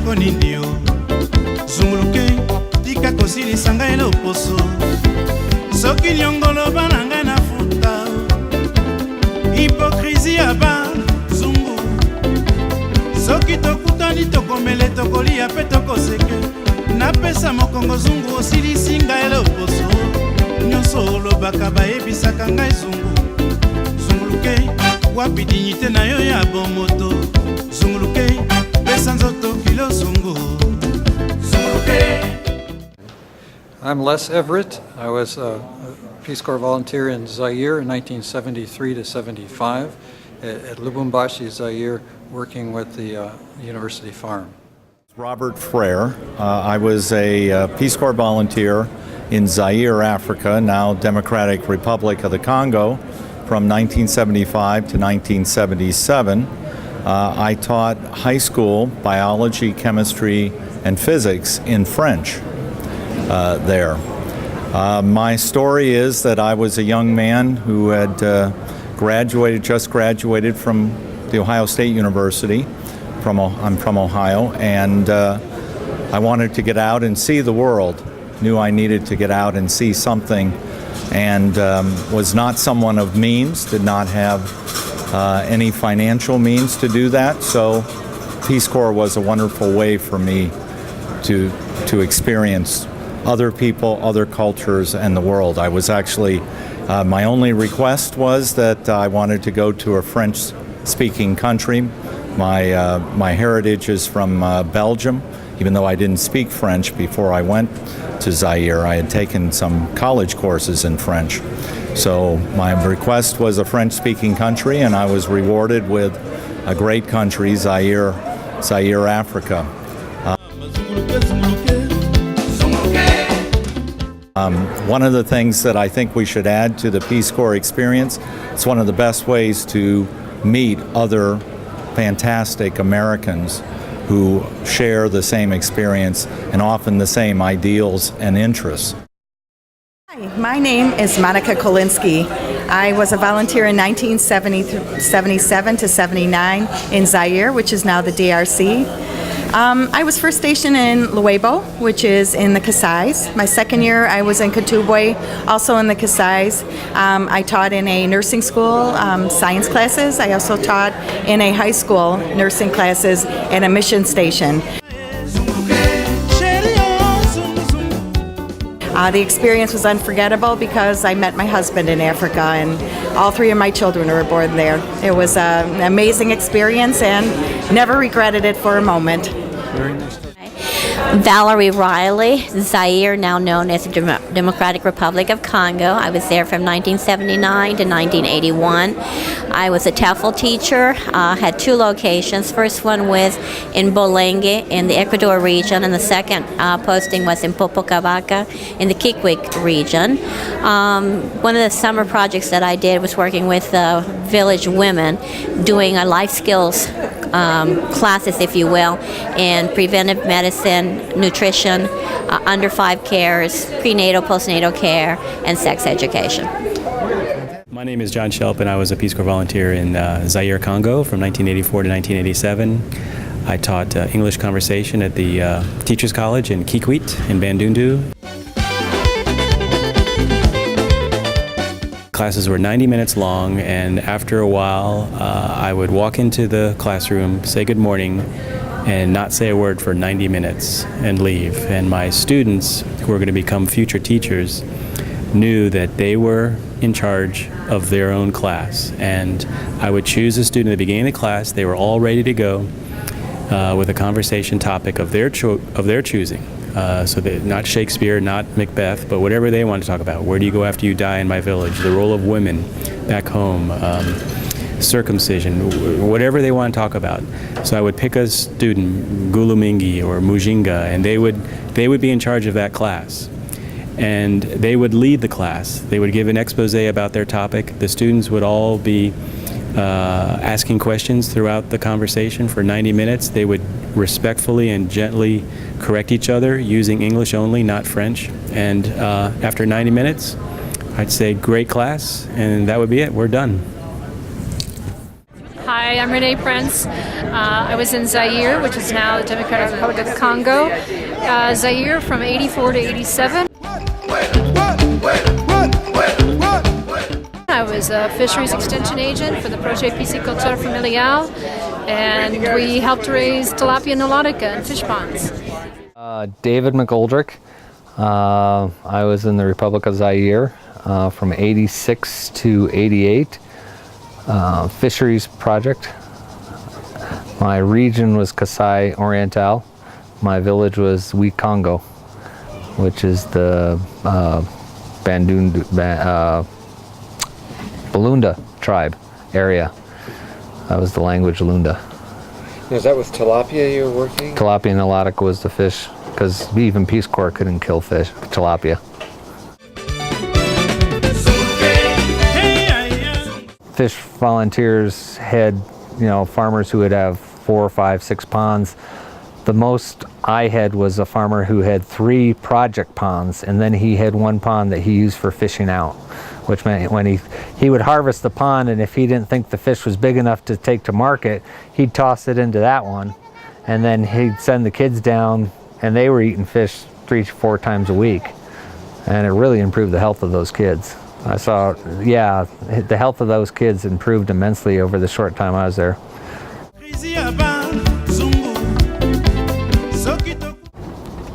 moko nini yo zunguluke tika kosilisa ngai loposo soki nyongolo bana ngai na futa hipokrisi ya bazungu soki tokutani tokomele tokolia mpe tokoseke napesa mokongo zungu osilisi ngai loposo nyonso olobaka bayebisaka ngai zungu zunguluke wapi dignité na yo ya bomoto zunguluke pesa nzoto kilo zungu zunguluke. I'm Les Everett. I was a Peace Corps volunteer in Zaire in 1973 to 75 at Lubumbashi, Zaire, working with the university farm. Robert Frere. I was a Peace Corps volunteer in Zaire, Africa, now Democratic Republic of the Congo, from 1975 to 1977. I taught high school biology, chemistry, and physics in French there. My story is that I was a young man who had just graduated from the Ohio State University. I'm from Ohio, and I wanted to get out and see the world. Knew I needed to get out and see something, and was not someone of means, did not have any financial means to do that, so Peace Corps was a wonderful way for me to experience other people, other cultures, and the world. I was actually, my only request was that I wanted to go to a French-speaking country. My heritage is from Belgium, even though I didn't speak French before I went to Zaire. I had taken some college courses in French. So my request was a French-speaking country, and I was rewarded with a great country, Zaire, Africa. One of the things that I think we should add to the Peace Corps experience, it's one of the best ways to meet other fantastic Americans who share the same experience and often the same ideals and interests. Hi, my name is Monica Kolinsky. I was a volunteer in 1977 to 79 in Zaire, which is now the DRC. I was first stationed in Luebo, which is in the Kasais. My second year I was in Katubwe, also in the Kasais. I taught in a nursing school, science classes. I also taught in a high school nursing classes at a mission station. The experience was unforgettable because I met my husband in Africa, and all three of my children were born there. It was an amazing experience and never regretted it for a moment. Valerie Riley, Zaire, now known as the Democratic Republic of Congo. I was there from 1979 to 1981. I was a TEFL teacher, had two locations. First one was in Bolenge in the Ecuador region, and the second posting was in Popocavaca in the Kikwik region. One of the summer projects that I did was working with village women, doing a life skills classes, if you will, in preventive medicine, nutrition, under 5 cares, prenatal, postnatal care, and sex education. My name is John Shelp, and I was a Peace Corps volunteer in Zaire, Congo from 1984 to 1987. I taught English conversation at the Teachers College in Kikwit in Bandundu. Classes were 90 minutes long, and after a while I would walk into the classroom, say good morning, and not say a word for 90 minutes and leave. And my students, who were going to become future teachers, knew that they were in charge of their own class. And I would choose a student at the beginning of the class. They were all ready to go with a conversation topic of their choosing. So that not Shakespeare, not Macbeth, but whatever they want to talk about. Where do you go after you die in my village? The role of women back home, circumcision, whatever they want to talk about. So I would pick a student, Gulumingi or Mujinga, and they would be in charge of that class. And they would lead the class. They would give an expose about their topic. The students would all be asking questions throughout the conversation for 90 minutes. They would respectfully and gently correct each other using English only, not French. And after 90 minutes, I'd say, great class, and that would be it. We're done. Hi, Hi, I'm Renee Prince. I was in Zaire, which is now the Democratic Republic of the Congo. Zaire from 84 to 87. I was a fisheries extension agent for the Projet Pisciculture Familial, and we helped raise tilapia nautica in fish ponds. David McGoldrick. I was in the Republic of Zaire from 86 to 88. Fisheries project. My region was Kasai Oriental. My village was Wikongo, which is the Balunda tribe area. That was the language, Lunda. Is that with tilapia you were working? Tilapia nautica was the fish, because even Peace Corps couldn't kill fish, tilapia. Fish volunteers had, farmers who would have 4, 5, 6 ponds. The most I had was a farmer who had 3 project ponds, and then he had 1 pond that he used for fishing out, which meant when he would harvest the pond, and if he didn't think the fish was big enough to take to market, he'd toss it into that one, and then he'd send the kids down, and they were eating fish 3 to 4 times a week, and it really improved the health of those kids. I saw, the health of those kids improved immensely over the short time I was there.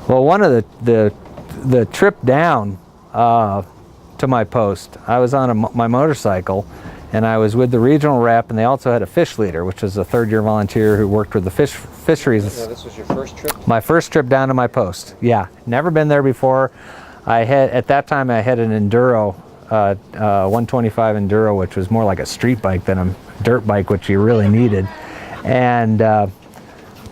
Well, one of the trip down to my post, I was on my motorcycle, and I was with the regional rep, and they also had a fish leader, which was a 3rd-year volunteer who worked with the fisheries. So this was your first trip? My first trip down to my post. Yeah, never been there before. At that time I had an enduro. 125 Enduro, which was more like a street bike than a dirt bike, which you really needed. And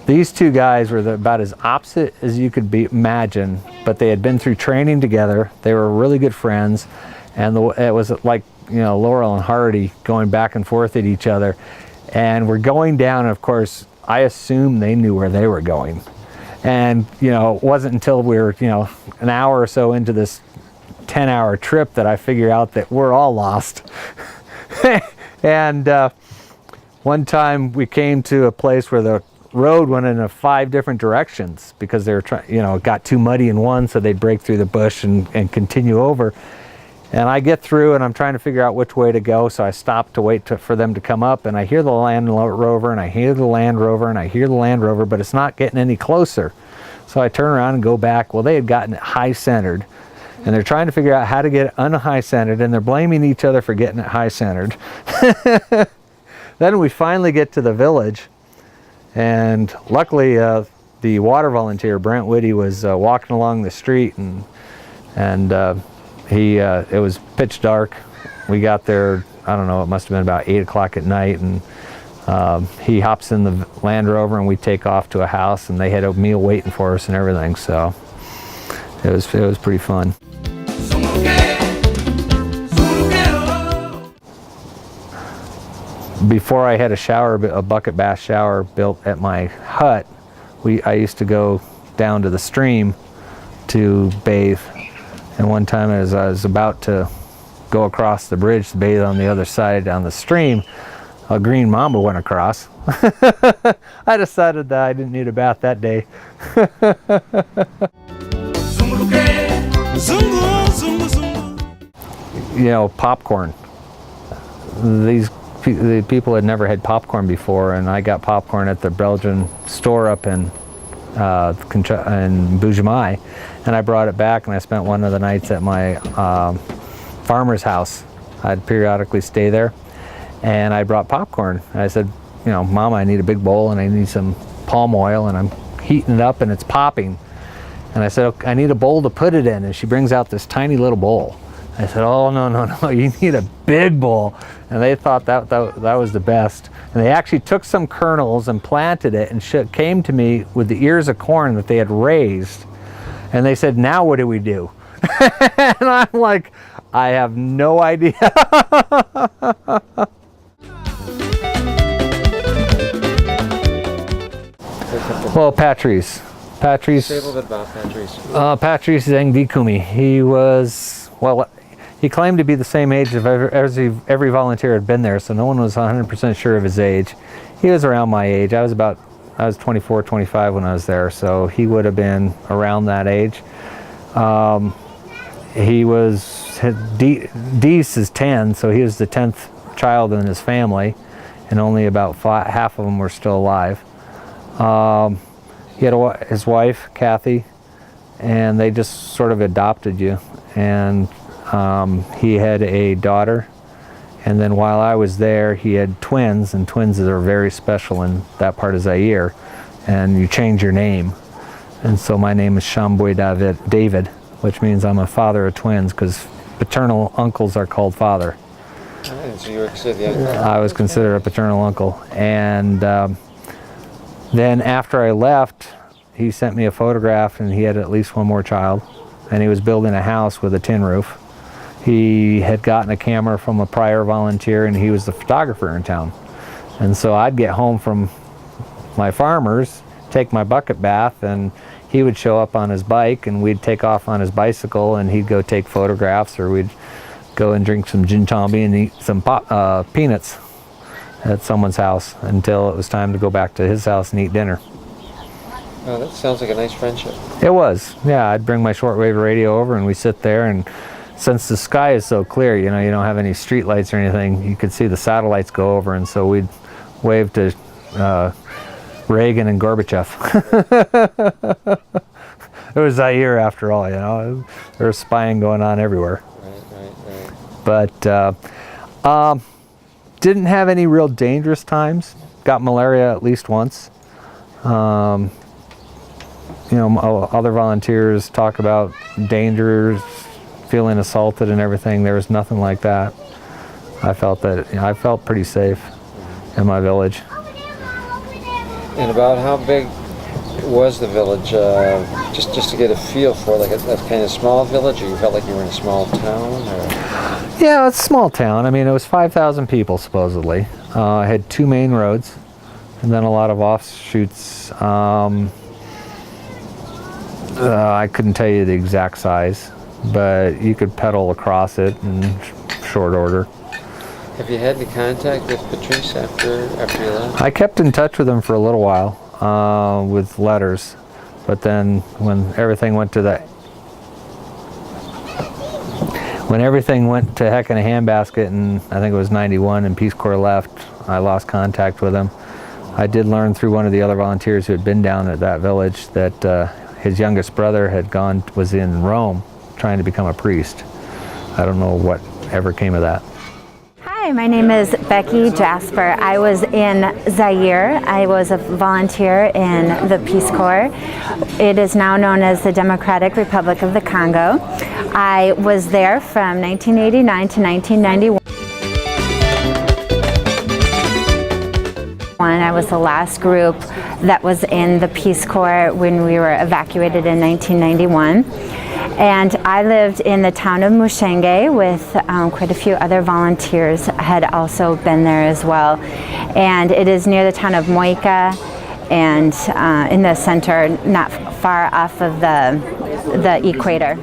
these 2 guys were about as opposite as you could imagine, but they had been through training together. They were really good friends, and it was like, Laurel and Hardy going back and forth at each other. And we're going down, and of course, I assumed they knew where they were going. And, it wasn't until we were, an hour or so into this 10-hour trip that I figured out that we're all lost. And one time we came to a place where the road went in 5 different directions because they were trying, it got too muddy in one, so they'd break through the bush and continue over. And I get through, and I'm trying to figure out which way to go, so I stop to wait for them to come up, and I hear the Land Rover, and I hear the Land Rover, and I hear the Land Rover, but it's not getting any closer. So I turn around and go back. Well, they had gotten it high-centered, and they're trying to figure out how to get it unhigh-centered, and they're blaming each other for getting it high-centered. Then we finally get to the village, and luckily the water volunteer, Brent Whitty, was walking along the street, and it was pitch dark. We got there, I don't know, it must have been about 8 o'clock at night, and he hops in the Land Rover, and we take off to a house, and they had a meal waiting for us and everything, so it was pretty fun. Before I had a bucket bath shower built at my hut, I used to go down to the stream to bathe. And one time as I was about to go across the bridge to bathe on the other side down the stream, a green mamba went across. I decided that I didn't need a bath that day. Popcorn. The people had never had popcorn before, and I got popcorn at the Belgian store up in Bujamai, and I brought it back, and I spent one of the nights at my farmer's house. I'd periodically stay there, and I brought popcorn. And I said, Mama, I need a big bowl, and I need some palm oil, and I'm heating it up, and it's popping. And I said, okay, I need a bowl to put it in, and she brings out this tiny little bowl. I said, oh, no, you need a big bowl. And they thought that was the best. And they actually took some kernels and planted it and came to me with the ears of corn that they had raised. And they said, now what do we do? And I'm like, I have no idea. Well, Patrice. Say a little bit about Patrice. Patrice Zengvikumi. He was, He claimed to be the same age as every volunteer had been there, so no one was 100% sure of his age. He was around my age. I was 24, 25 when I was there, so he would have been around that age. Deese is 10, so he was the 10th child in his family, and only about half of them were still alive. He had his wife, Kathy, and they just sort of adopted you. And he had a daughter, and then while I was there, he had twins, and twins are very special in that part of Zaire, and you change your name. And so my name is Shamboy David, which means I'm a father of twins, because paternal uncles are called father. So you were considered the uncle? I was considered a paternal uncle. And then after I left, he sent me a photograph, and he had at least one more child, and he was building a house with a tin roof. He had gotten a camera from a prior volunteer, and he was the photographer in town. And so I'd get home from my farmers, take my bucket bath, and he would show up on his bike, and we'd take off on his bicycle, and he'd go take photographs, or we'd go and drink some gin tomby and eat some peanuts at someone's house until it was time to go back to his house and eat dinner. Oh, that sounds like a nice friendship. It was, yeah. I'd bring my shortwave radio over, and we sit there, and since the sky is so clear, you don't have any street lights or anything, you could see the satellites go over, and so we'd wave to Reagan and Gorbachev. It was Zaire after all, there was spying going on everywhere. Right. But didn't have any real dangerous times. Got malaria at least once. Other volunteers talk about dangers, feeling assaulted and everything. There was nothing like that. I felt pretty safe in my village. And about how big was the village? Just to get a feel for like a kind of small village, or you felt like you were in a small town? Or? Yeah, it's a small town. I mean, it was 5,000 people supposedly. I had 2 main roads, and then a lot of offshoots. I couldn't tell you the exact size, but you could pedal across it in short order. Have you had any contact with Patrice after you left? I kept in touch with him for a little while with letters, but then when everything went to heck in a handbasket, and I think it was 91, and Peace Corps left, I lost contact with him. I did learn through one of the other volunteers who had been down at that village that his youngest brother was in Rome trying to become a priest. I don't know what ever came of that. Hi, my name is Becky Jasper. I was in Zaire. I was a volunteer in the Peace Corps. It is now known as the Democratic Republic of the Congo. I was there from 1989 to 1991. I was the last group that was in the Peace Corps when we were evacuated in 1991. And I lived in the town of Mushenge with quite a few other volunteers had also been there as well. And it is near the town of Moika, and in the center, not far off of the equator.